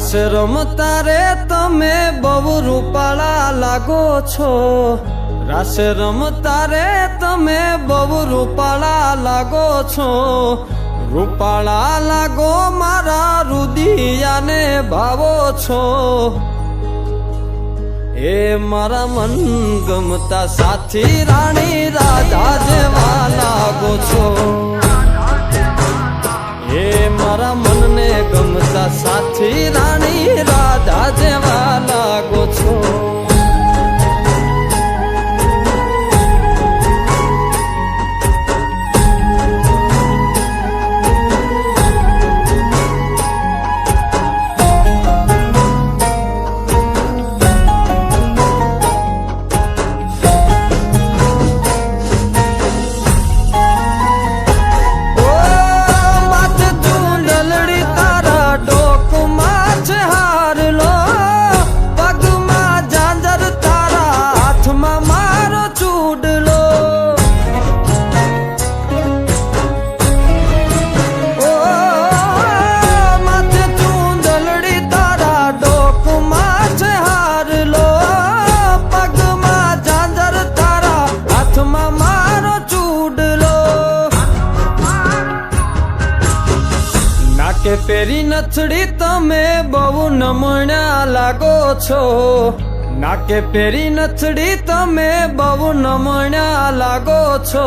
રાસ રમતા રે તમે બહુ રૂપાળા લાગો છો, રાસ રમતા રે તમે બહુ રૂપાળા લાગો છો, રૂપાળા લાગો મારા રુદિયાને ભાવો છો, એ મારા મન ગમતા સાથી રાણી રાધા જેવા લાગો છો, એ મારા મનને ગમતા સાથી રાણી રાધા જેવા લાગો છો. કે પેરી નથડી તમે બહુ નમણા લાગો છો, નાકે પેરી નથડી તમે બહુ નમણા લાગો છો,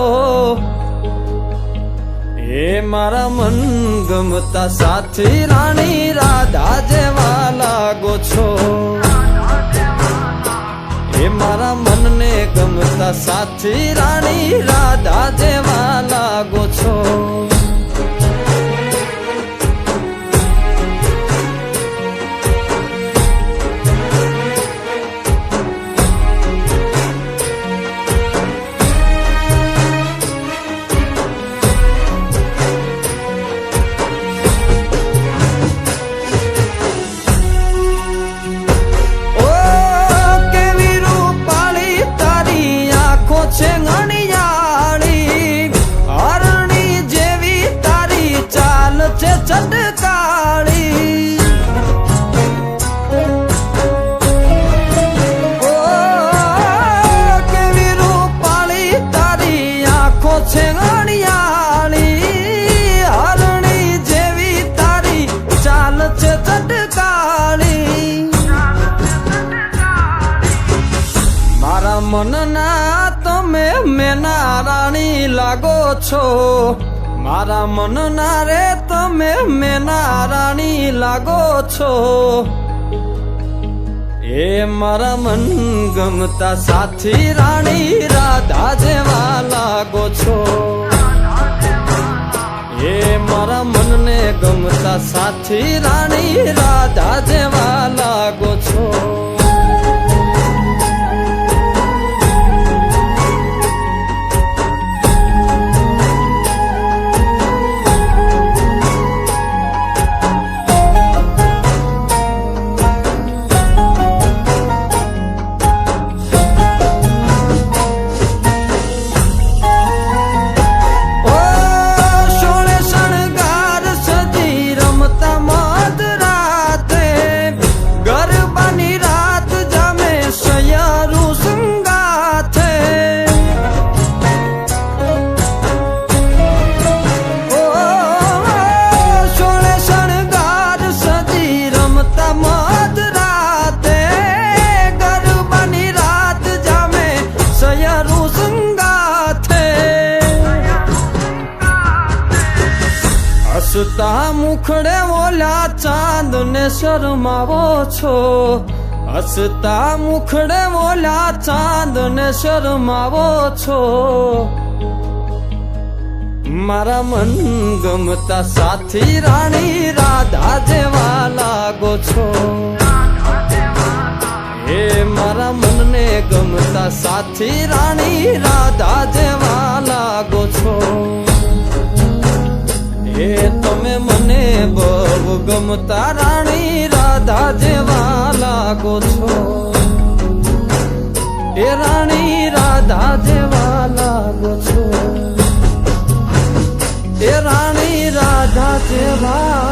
એ મારા મન ગમતા સાથી રાણી રાધા જેવા લાગો છો, એ મારા મનને ગમતા સાથી રાણી રાધા જેવા લાગો છો. મનના તમે મેના રાણી લાગો છો, મારા મનના રે તમે મેના રાણી લાગો છો, એ મારા મન ગમતા સાથી રાણી રાધા જેવા લાગો છો, એ મારા મનને ગમતા સાથી રાણી રાધા જેવા લાગો છો. હસતા મુખડે ઓલા ચાંદ ને શરમાવો છો, હસતા મુખડે ઓલા ચાંદ ને શરમાવો છો, મારા મન ગમતા સાથી રાણી રાધા જેવા લાગો છો, એ મારા મનને ગમતા સાથી રાણી રાધા જેવા લાગો છો, એ તમે મને બહુ ગમતા રાણી રાધા જેવા લાગો છો, એ રાણી રાધા જેવા લાગો છો, એ રાણી રાધા જેવા